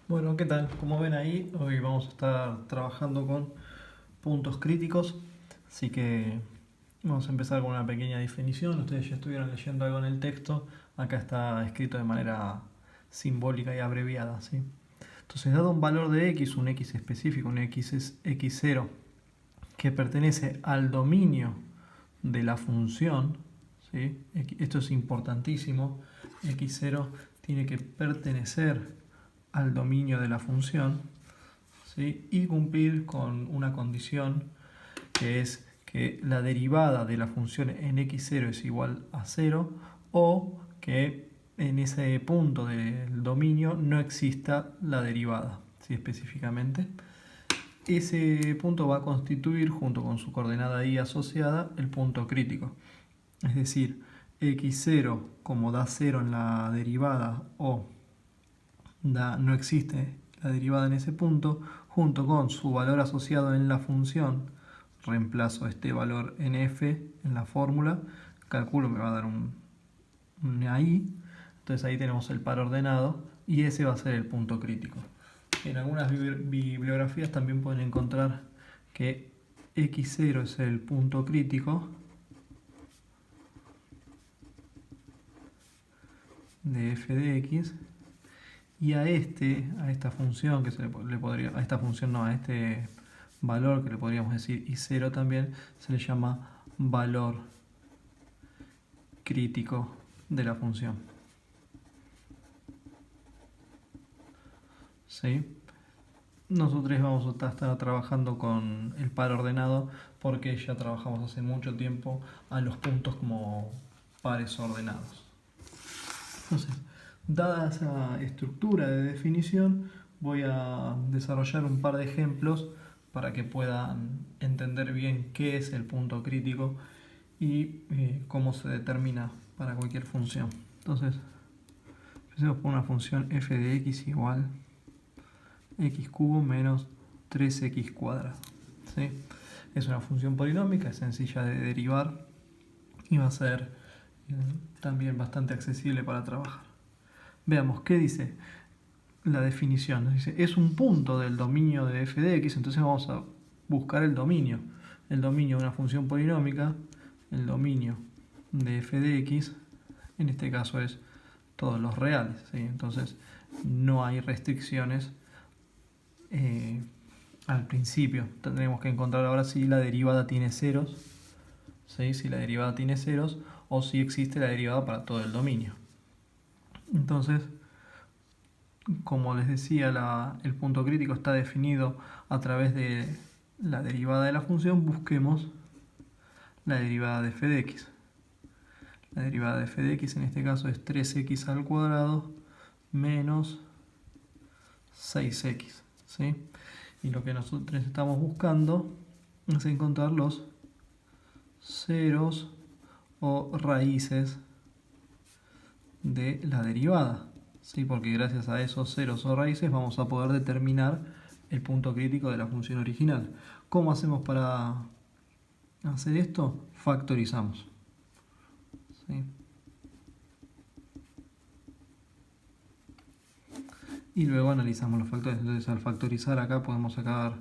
Bueno, ¿qué tal? Como ven ahí, hoy vamos a estar trabajando con puntos críticos, así que vamos a empezar con una pequeña definición. Ustedes ya estuvieron leyendo algo en el texto, acá está escrito de manera simbólica y abreviada, ¿sí? Entonces, dado un valor de x, un x específico, un x es x0, que pertenece al dominio de la función, ¿sí? Esto es importantísimo, x0 tiene que pertenecer al dominio de la función, ¿sí? Y cumplir con una condición que es que la derivada de la función en x0 es igual a 0 o que en ese punto del dominio no exista la derivada, ¿sí? Específicamente. Ese punto va a constituir, junto con su coordenada y asociada, el punto crítico. Es decir, x0, como da 0 en la derivada o no existe la derivada en ese punto, junto con su valor asociado en la función, reemplazo este valor en f en la fórmula, calculo me va a dar una i, entonces ahí tenemos el par ordenado y ese va a ser el punto crítico. En algunas bibliografías también pueden encontrar que x0 es el punto crítico de f de x y a esta función que le podría, a esta función no, a este valor que le podríamos decir i0 también se le llama valor crítico de la función. ¿Sí? Nosotros vamos a estar trabajando con el par ordenado porque ya trabajamos hace mucho tiempo a los puntos como pares ordenados. Entonces, dada esa estructura de definición, voy a desarrollar un par de ejemplos para que puedan entender bien qué es el punto crítico y cómo se determina para cualquier función. Entonces, empecemos por una función f de x igual x cubo menos 3x cuadrado. ¿Sí? Es una función polinómica, es sencilla de derivar y va a ser también bastante accesible para trabajar. Veamos, ¿qué dice la definición? Nos dice, es un punto del dominio de f de x, entonces vamos a buscar el dominio. El dominio de una función polinómica, el dominio de f de x, en este caso es todos los reales, ¿sí? Entonces no hay restricciones al principio. Tendremos que encontrar ahora si la derivada tiene ceros, ¿sí? Si la derivada tiene ceros o si existe la derivada para todo el dominio. Entonces, como les decía, el punto crítico está definido a través de la derivada de la función. Busquemos la derivada de f de x. La derivada de f de x en este caso es 3x al cuadrado menos 6x, ¿sí? Y lo que nosotros estamos buscando es encontrar los ceros o raíces de la derivada, ¿sí? Porque gracias a esos ceros o raíces vamos a poder determinar el punto crítico de la función original. ¿Cómo hacemos para hacer esto? Factorizamos, ¿sí? Y luego analizamos los factores. Entonces al factorizar acá podemos sacar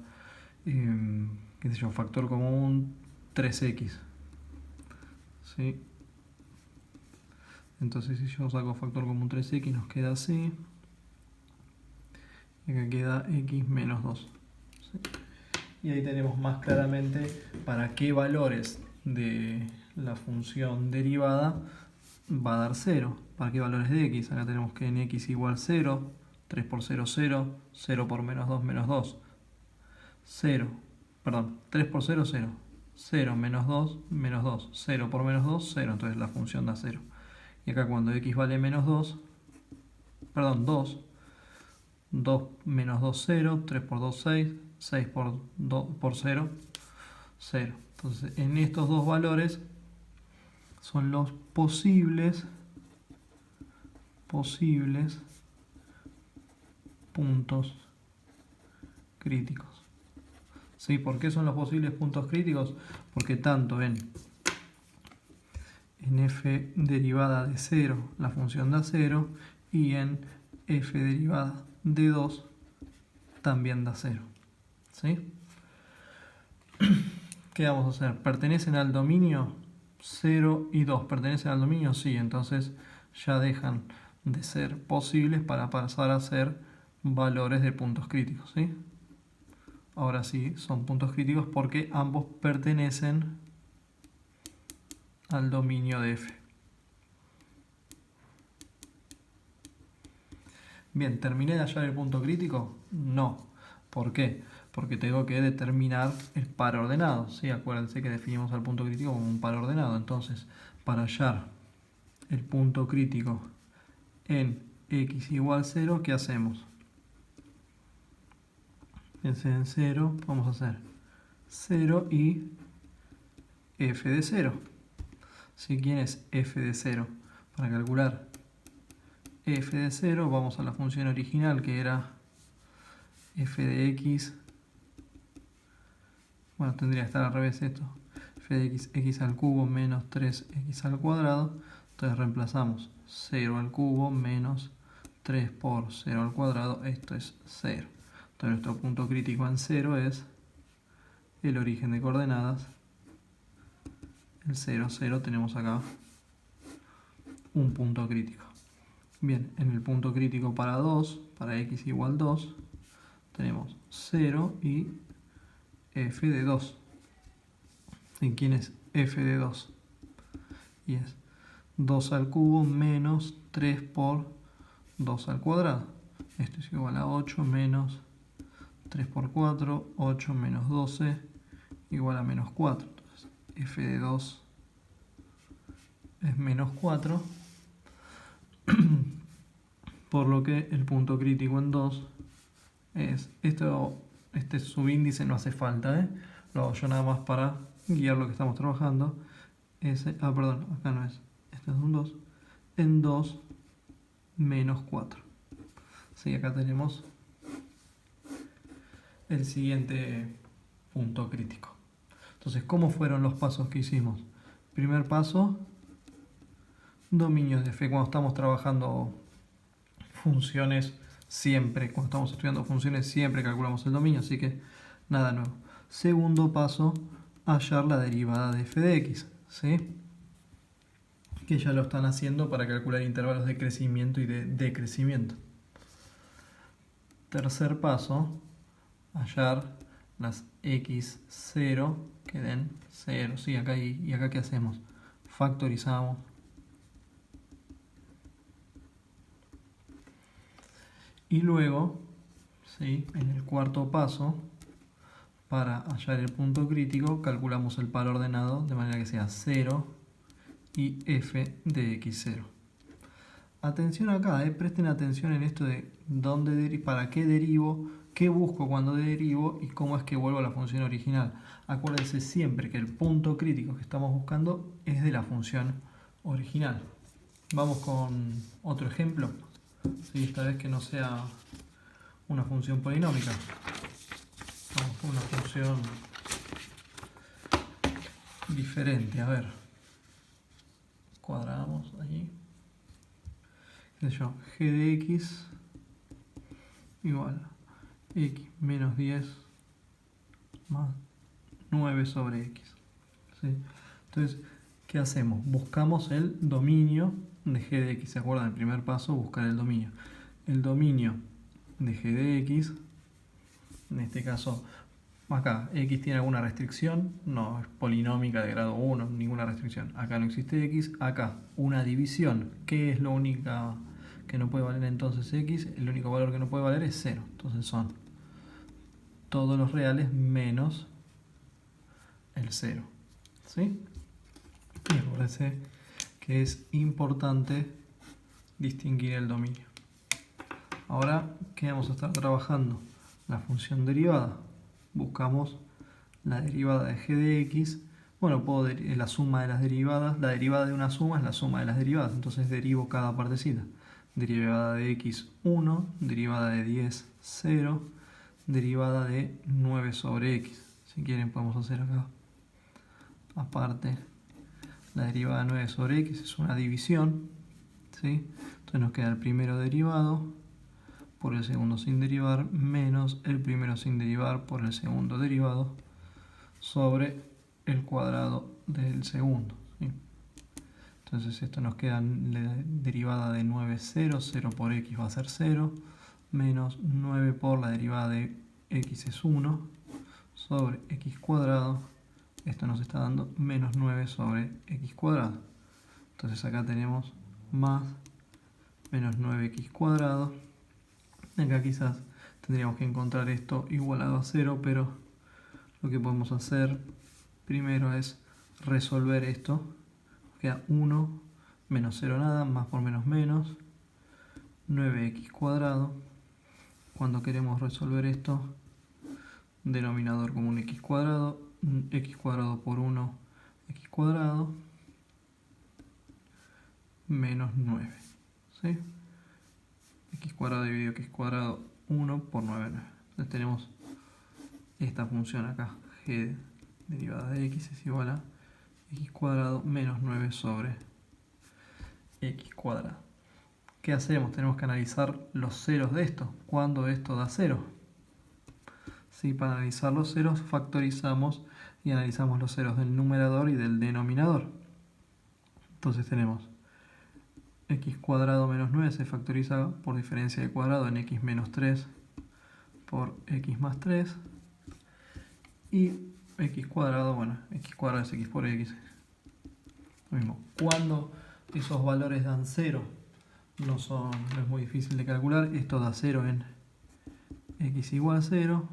qué sé yo, factor común 3x, ¿sí? Entonces si yo saco factor común 3x nos queda así. Y acá queda x menos 2. ¿Sí? Y ahí tenemos más claramente para qué valores de la función derivada va a dar 0. Para qué valores de x. Acá tenemos que en x igual 0, 3 por 0, 0, 0 por menos 2, menos 2. 0, perdón, 3 por 0, 0. 0 menos 2, menos 2. 0 por menos 2, 0. Entonces la función da 0. Y acá cuando x vale menos 2, perdón, 2, 2 menos 2, 0. 3 por 2, 6. 6 por 0, 0. Entonces en estos dos valores son los posibles puntos críticos. ¿Sí? ¿Por qué son los posibles puntos críticos? Porque tanto en f derivada de 0 la función da 0 y en f derivada de 2 también da 0. ¿Sí? ¿Qué vamos a hacer? ¿Pertenecen al dominio? 0 y 2. ¿Pertenecen al dominio? Sí, entonces ya dejan de ser posibles para pasar a ser valores de puntos críticos. ¿Sí? Ahora sí, son puntos críticos porque ambos pertenecen al dominio de F. Bien, ¿terminé de hallar el punto crítico? No. ¿Por qué? Porque tengo que determinar el par ordenado. ¿Sí? Acuérdense que definimos al punto crítico como un par ordenado. Entonces, para hallar el punto crítico en x igual 0, ¿qué hacemos? Piensen en 0, vamos a hacer 0 y f de 0. ¿Sí? ¿Quién es f de 0? Para calcular f de 0 vamos a la función original que era f de x. Bueno, tendría que estar al revés esto. F de x, x al cubo menos 3x al cuadrado. Entonces reemplazamos 0 al cubo menos 3 por 0 al cuadrado. Esto es 0. Entonces nuestro punto crítico en 0 es el origen de coordenadas. El 0, 0 tenemos acá un punto crítico. Bien, en el punto crítico para 2, para x igual 2, tenemos 0 y f de 2. ¿Y quién es f de 2? Y es 2 al cubo menos 3 por 2 al cuadrado. Esto es igual a 8 menos 3 por 4, 8 menos 12, igual a menos 4. Entonces, f de 2 es menos 4. Por lo que el punto crítico en 2 es... Este subíndice no hace falta, ¿eh? Lo hago yo nada más para guiar lo que estamos trabajando. Perdón, acá no es. Este es un 2. En 2 menos 4. Sí, acá tenemos el siguiente punto crítico. Entonces, ¿cómo fueron los pasos que hicimos? Primer paso, dominios de F. Cuando estamos trabajando funciones, siempre, cuando estamos estudiando funciones, siempre calculamos el dominio, así que nada nuevo. Segundo paso, hallar la derivada de f de x, ¿sí? Que ya lo están haciendo para calcular intervalos de crecimiento y de decrecimiento. Tercer paso, hallar las x0 que den 0. ¿Sí? Acá y acá ¿qué hacemos? Factorizamos. Y luego, ¿sí? En el cuarto paso, para hallar el punto crítico, calculamos el par ordenado de manera que sea 0 y f de x0. Atención acá, presten atención en esto de para qué derivo, qué busco cuando derivo y cómo es que vuelvo a la función original. Acuérdense siempre que el punto crítico que estamos buscando es de la función original. Vamos con otro ejemplo. ¿Sí? Esta vez que no sea una función polinómica. Vamos con una función diferente. A ver. Cuadramos allí. ¿Qué sé yo? G de x igual a x menos 10 más 9 sobre x. ¿Sí? Entonces, ¿qué hacemos? Buscamos el dominio de g de x. ¿Se acuerdan? El primer paso, buscar el dominio. El dominio de g de x, en este caso, acá, x tiene alguna restricción, no es polinómica de grado 1, ninguna restricción. Acá no existe x, acá una división. ¿Qué es lo único que no puede valer entonces x? El único valor que no puede valer es 0. Entonces son todos los reales menos el 0. ¿Sí? Y acuérdense que es importante distinguir el dominio. Ahora, ¿qué vamos a estar trabajando? La función derivada. Buscamos la derivada de g de x. Bueno, la suma de las derivadas. La derivada de una suma es la suma de las derivadas. Entonces derivo cada partecita. Derivada de x 1, derivada de 10, 0, derivada de 9 sobre x. Si quieren podemos hacer acá. Aparte, la derivada de 9 sobre x es una división. ¿Sí? Entonces nos queda el primero derivado por el segundo sin derivar menos el primero sin derivar por el segundo derivado sobre el cuadrado del segundo, ¿sí? Entonces esto nos queda la derivada de 9 es 0, 0 por x va a ser 0, menos 9 por la derivada de x es 1, sobre x cuadrado, esto nos está dando menos 9 sobre x cuadrado. Entonces acá tenemos más menos 9x cuadrado. Acá quizás tendríamos que encontrar esto igualado a 0, pero lo que podemos hacer primero es resolver esto. Queda 1 menos 0 nada, más por menos menos, 9x cuadrado. Cuando queremos resolver esto, denominador común x cuadrado por 1, x cuadrado, menos 9. ¿Sí? X cuadrado dividido x cuadrado, 1 por 9, 9. Entonces tenemos esta función acá, g derivada de x es igual a x cuadrado menos 9 sobre x cuadrado. ¿Qué hacemos? Tenemos que analizar los ceros de esto. ¿Cuándo esto da 0? ¿Sí? Para analizar los ceros factorizamos y analizamos los ceros del numerador y del denominador. Entonces tenemos x cuadrado menos 9 se factoriza por diferencia de cuadrado en x menos 3 por x más 3. Y x cuadrado, bueno, x cuadrado es x por x. Lo mismo. Cuando esos valores dan 0, no es muy difícil de calcular. Esto da 0 en x igual a 0.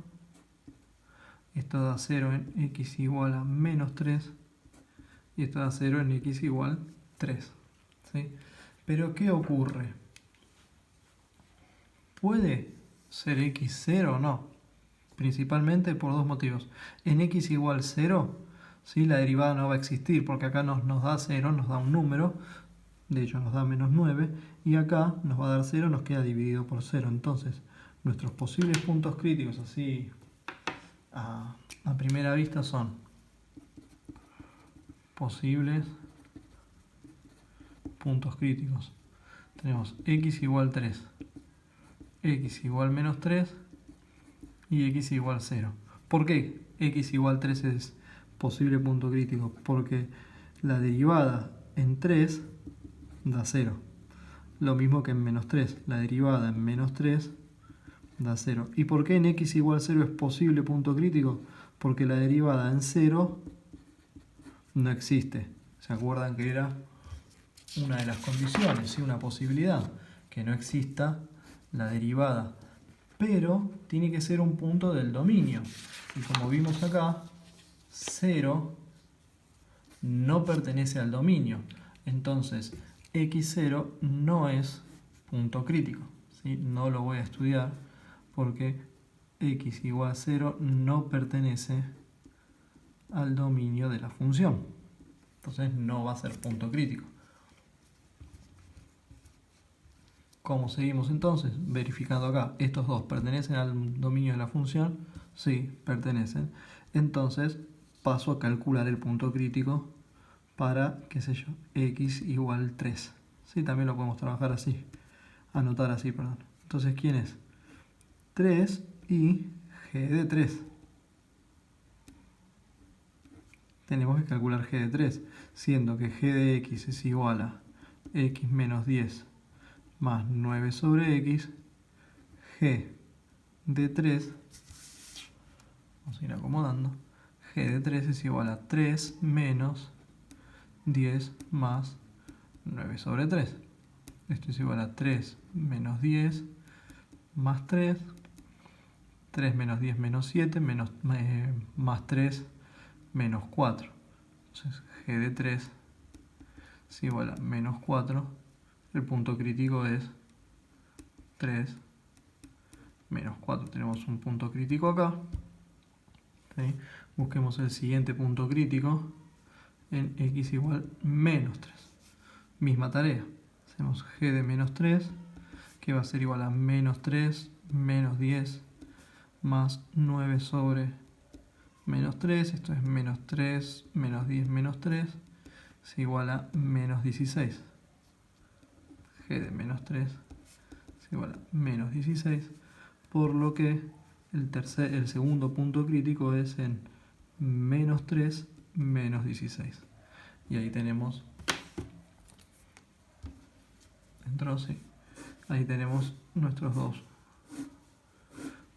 Esto da 0 en x igual a menos 3. Y esto da 0 en x igual a 3. ¿Sí? Pero ¿qué ocurre? ¿Puede ser x 0 o no? Principalmente por dos motivos. En x igual 0, ¿sí? La derivada no va a existir porque acá nos da 0, nos da un número. De hecho nos da menos 9. Y acá nos va a dar 0, nos queda dividido por 0. Entonces, nuestros posibles puntos críticos así a primera vista son posibles puntos críticos. Tenemos x igual 3, x igual menos 3 y x igual 0. ¿Por qué x igual 3 es posible punto crítico? Porque la derivada en 3 da 0. Lo mismo que en menos 3. La derivada en menos 3 da 0. ¿Y por qué en x igual 0 es posible punto crítico? Porque la derivada en 0 no existe. ¿Se acuerdan que era una de las condiciones, ¿sí? Una posibilidad, que no exista la derivada? Pero tiene que ser un punto del dominio. Y como vimos acá, 0 no pertenece al dominio. Entonces, x0 no es punto crítico, ¿sí? No lo voy a estudiar porque x igual a 0 no pertenece al dominio de la función. Entonces no va a ser punto crítico. ¿Cómo seguimos entonces? Verificando acá, estos dos pertenecen al dominio de la función. Sí, pertenecen. Entonces paso a calcular el punto crítico para, qué sé yo, x igual 3. Sí, también lo podemos trabajar así, anotar así, perdón. Entonces, ¿quién es? 3 y g de 3. Tenemos que calcular g de 3, siendo que g de x es igual a x menos 10 más 9 sobre x, g de 3, vamos a ir acomodando, g de 3 es igual a 3 menos 10 más 9 sobre 3. Esto es igual a 3 menos 10 más 3, 3 menos 10 menos 7, más 3 menos 4. Entonces g de 3 es igual a menos 4. El punto crítico es 3 menos 4. Tenemos un punto crítico acá. ¿Sí? Busquemos el siguiente punto crítico en x igual menos 3. Misma tarea. Hacemos g de menos 3, que va a ser igual a menos 3 menos 10 más 9 sobre menos 3. Esto es menos 3 menos 10 menos 3. Es igual a menos 16. G de menos 3 es es igual a menos 16, por lo que el segundo punto crítico es en menos 3, menos 16. Y ahí tenemos, entró, sí, ahí tenemos nuestros dos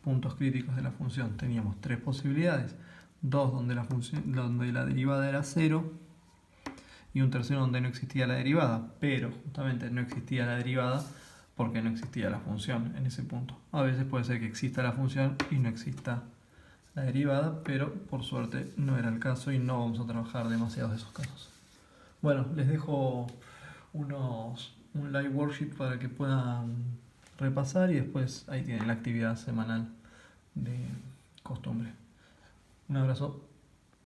puntos críticos de la función. Teníamos tres posibilidades, dos donde la derivada era 0 y un tercero donde no existía la derivada, pero justamente no existía la derivada porque no existía la función en ese punto. A veces puede ser que exista la función y no exista la derivada, pero por suerte no era el caso y no vamos a trabajar demasiados de esos casos. Bueno, les dejo un live worksheet para que puedan repasar y después ahí tienen la actividad semanal de costumbre. Un abrazo.